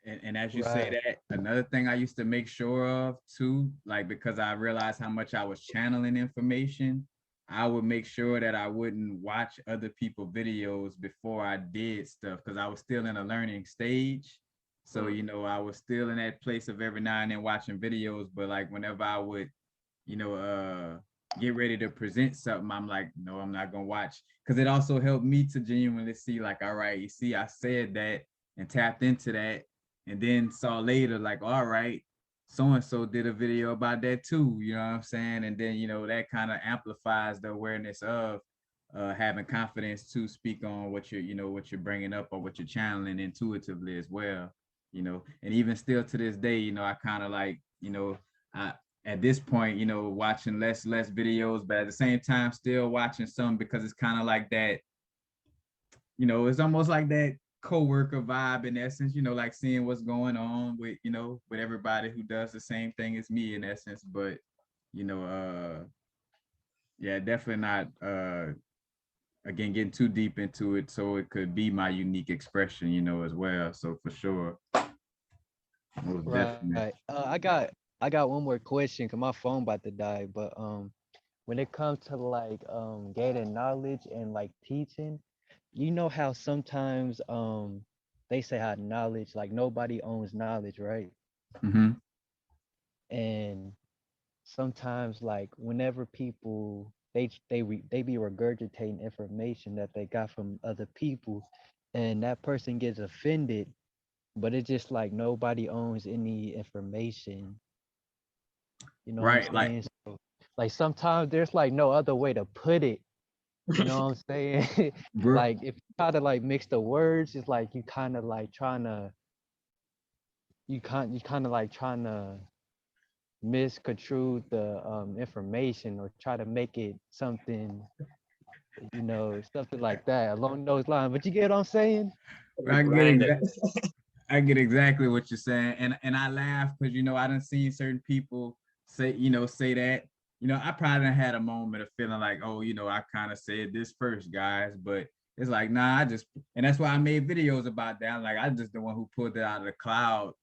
And as you say Right. that, another thing I used to make sure of too, like because I realized how much I was channeling information, I would make sure that I wouldn't watch other people's videos before I did stuff because I was still in a learning stage. So, Mm. I was still in that place of every now and then watching videos, but like whenever I would, you know, uh get ready to present something, I'm like, no, I'm not gonna watch. Cause it also helped me to genuinely see, like, all right, you see, I said that and tapped into that and then saw later, like, all right, so and so did a video about that too. You know what I'm saying? And then that kind of amplifies the awareness of having confidence to speak on what what you're bringing up or what you're channeling intuitively as well. And even still to this day, I kind of like, I at this point, watching less videos, but at the same time, still watching some because it's kind of like that, it's almost like that co-worker vibe in essence, like seeing what's going on with, with everybody who does the same thing as me in essence. But, you know, yeah, definitely not again getting too deep into it so it could be my unique expression, as well. So for sure, most Right. definitely. I got one more question because my phone about to die. But when it comes to like gaining knowledge and like teaching, you know how sometimes they say how knowledge, like nobody owns knowledge, right? Mm-hmm. And sometimes like whenever people they be regurgitating information that they got from other people, and that person gets offended, but it's just like nobody owns any information. You know what I'm Right. Like, saying? So like sometimes there's like no other way to put it. You know what I'm saying? bro, Like if you try to like mix the words, it's like you kind of like trying to you kind of like trying to misconstrue the information or try to make it something, something like that along those lines. But you get what I'm saying? I get Random. exactly. I get exactly what you're saying, and I laugh because I done seen certain people say that. I probably done had a moment of feeling like, oh, I kind of said this first, guys, but it's like, nah, and that's why I made videos about that. I'm like, I just the one who pulled it out of the cloud,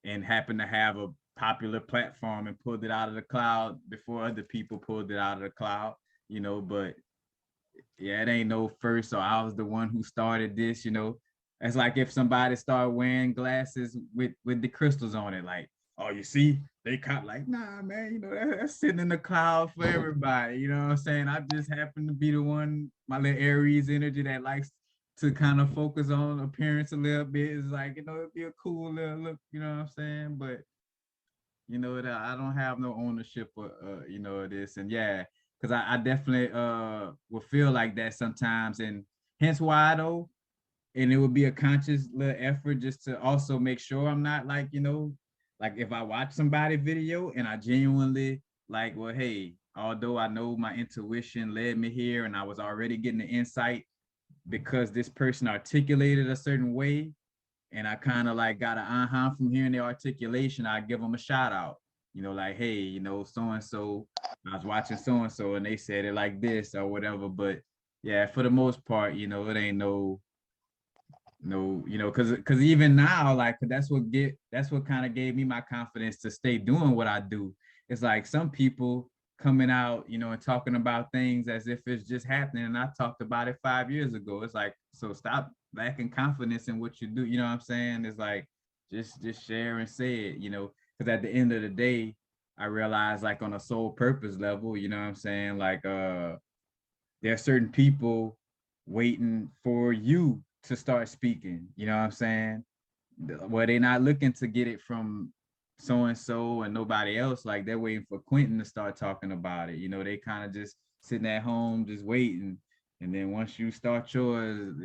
and happened to have a popular platform and pulled it out of the cloud before other people pulled it out of the cloud, but yeah, it ain't no first, so I was the one who started this. It's like if somebody started wearing glasses with the crystals on it, like, oh, you see, they caught like, nah, man, that's sitting in the cloud for everybody. You know what I'm saying? I just happen to be the one, my little Aries energy that likes to kind of focus on appearance a little bit. It's like, it'd be a cool little look, you know what I'm saying? But that I don't have no ownership of this. And yeah, because I definitely will feel like that sometimes. And hence why though, and it would be a conscious little effort just to also make sure I'm not like, like if I watch somebody video and I genuinely like, well, hey, although I know my intuition led me here and I was already getting the insight because this person articulated a certain way, and I kind of like got an from hearing the articulation, I give them a shout out. Like, hey, so and so, I was watching so and so, and they said it like this or whatever. But yeah, for the most part, it ain't no, because even now, like that's what kind of gave me my confidence to stay doing what I do. It's like some people coming out, and talking about things as if it's just happening, and I talked about it 5 years ago. It's like, so stop lacking confidence in what you do. You know what I'm saying? It's like just share and say it. Because at the end of the day, I realize like on a soul purpose level, you know what I'm saying? Like there are certain people waiting for you to start speaking. You know what I'm saying? Where they're not looking to get it from so and so and nobody else. Like they're waiting for Quentin to start talking about it. They kind of just sitting at home, just waiting. And then once you start yours,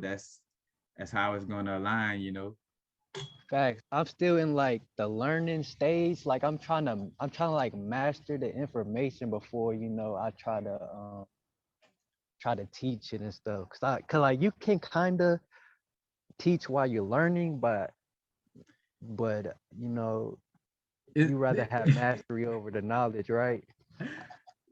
that's how it's gonna align. Facts. I'm still in like the learning stage. Like I'm trying to like master the information before I try to teach it and stuff. Cause like you can kind of teach while you're learning, but It, you rather have mastery over the knowledge, right?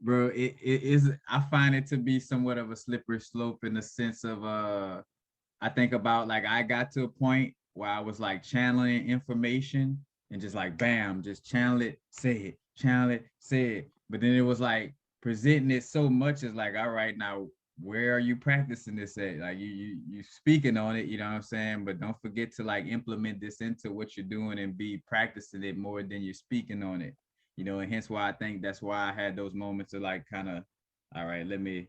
bro, it is. I find it to be somewhat of a slippery slope in the sense of I think about like I got to a point where I was like channeling information and just like bam, just channel it, say it, channel it, say it. But then it was like presenting it so much as like, all right, now where are you practicing this at? Like you speaking on it, you know what I'm saying? But don't forget to like implement this into what you're doing and be practicing it more than you're speaking on it. You know, and hence why I think that's why I had those moments of like kind of, all right, let me,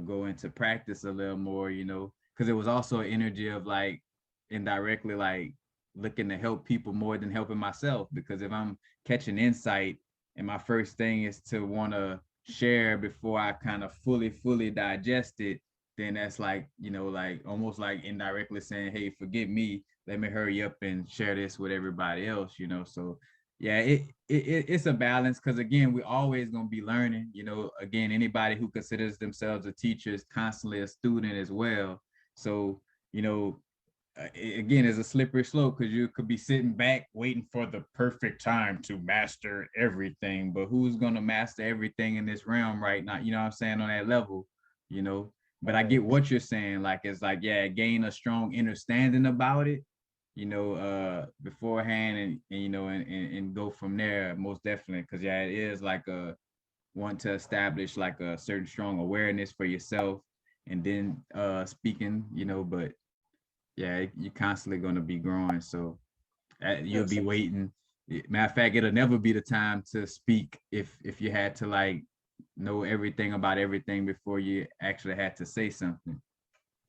go into practice a little more, because it was also an energy of like indirectly like looking to help people more than helping myself. Because if I'm catching insight and my first thing is to want to share before I kind of fully digest it, then that's like, like almost like indirectly saying, hey, forget me. Let me hurry up and share this with everybody else. So yeah, it's a balance because again, we're always gonna be learning. Again, anybody who considers themselves a teacher is constantly a student as well. So, you know, again, it's a slippery slope because you could be sitting back waiting for the perfect time to master everything. But who's gonna master everything in this realm right now? You know what I'm saying, on that level, you know. But I get Right. what you're saying. Like it's like, yeah, gain a strong understanding about it, beforehand and and go from there, most definitely. Cause yeah, it is like a want to establish like a certain strong awareness for yourself and then speaking, but yeah, you're constantly going to be growing. So you'll Yes. be waiting. Matter of fact, it'll never be the time to speak if you had to like know everything about everything before you actually had to say something.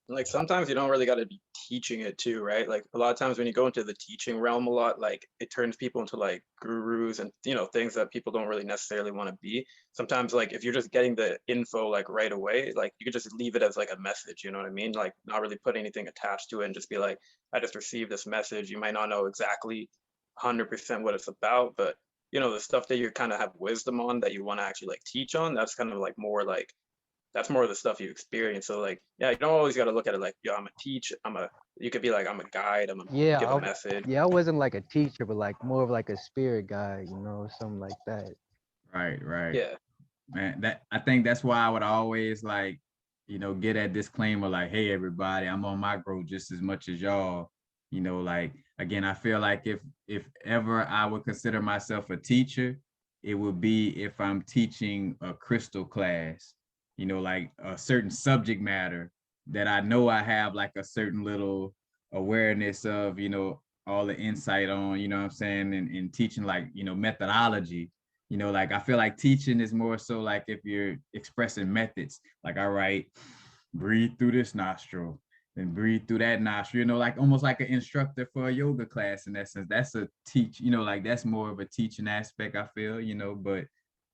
Like sometimes you don't really got to be teaching it too, right? Like a lot of times when you go into the teaching realm a lot, like it turns people into like gurus and things that people don't really necessarily want to be. Sometimes like if you're just getting the info like right away, like you could just leave it as like a message, you know what I mean? Like not really put anything attached to it and just be like, I just received this message. You might not know exactly 100% what it's about, but the stuff that you kind of have wisdom on that you want to actually like teach on, that's kind of like more like that's more of the stuff you experience. So like, yeah, you don't always got to look at it like, yo, I'm a teach. You could be like, I'm a guide. I'm gonna Yeah, give a message. yeah, I wasn't like a teacher, but like more of like a spirit guide, something like that. Right, right. Yeah, Man, that I think that's why I would always like, get that disclaimer like, hey everybody, I'm on my growth just as much as y'all. Like again, I feel like if ever I would consider myself a teacher, it would be if I'm teaching a crystal class, like a certain subject matter that I know I have like a certain little awareness of, all the insight on, what I'm saying, and teaching like, methodology. Like I feel like teaching is more so like if you're expressing methods, like, all right, breathe through this nostril, then breathe through that nostril, like almost like an instructor for a yoga class in essence. That's a teach, like that's more of a teaching aspect, I feel, but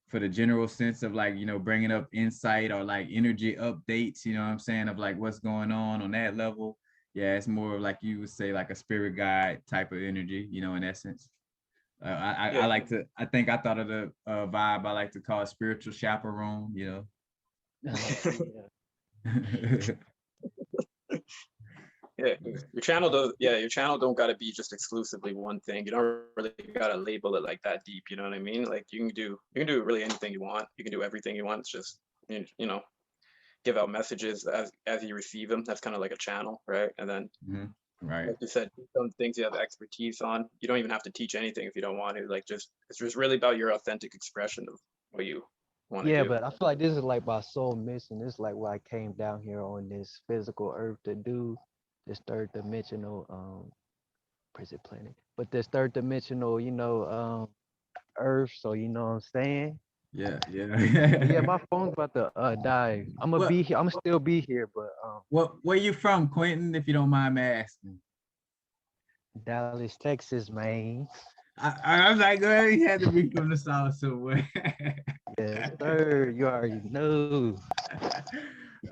for the general sense of like, bringing up insight or like energy updates, you know what I'm saying, of like what's going on that level. Yeah, it's more of like you would say like a spirit guide type of energy, in essence. I yeah, like to. I think I thought of the vibe I like to call spiritual chaperone. Yeah. yeah. Your channel don't got to be just exclusively one thing. You don't really got to label it like that deep. You know what I mean? Like you can do really anything you want. You can do everything you want. It's just give out messages as you receive them. That's kind of like a channel, right? And then Mhm. Right. like you said, some things you have expertise on. You don't even have to teach anything if you don't want to. Like just it's just really about your authentic expression of what you want to Yeah, do. but I feel like this is like my soul mission. This is like what I came down here on this physical earth to do, this third dimensional prison planet. But this third dimensional, earth, so you know what I'm saying? Yeah. But yeah, Yeah. my phone's about to die. I'm gonna what be here. I'm gonna still be here, but where you from, Quentin? If you don't mind me asking. Dallas, Texas, man. I was like, girl, he had to be from the south somewhere. Yes, sir. You already know.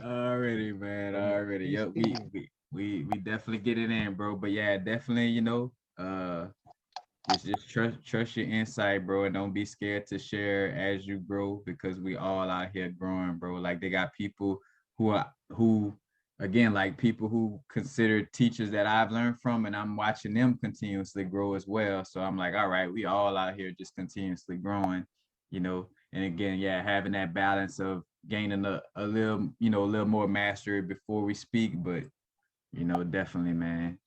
Already, man. From the Already. east Yep. We end. we we we definitely get it in, bro. But yeah, definitely, just trust your insight, bro, and don't be scared to share as you grow because we all out here growing, bro. Like they got people who again like people who consider teachers that I've learned from, and I'm watching them continuously grow as well. So I'm like, all right, we all out here just continuously growing, And again, yeah, having that balance of gaining a little, a little more mastery before we speak, but definitely, man.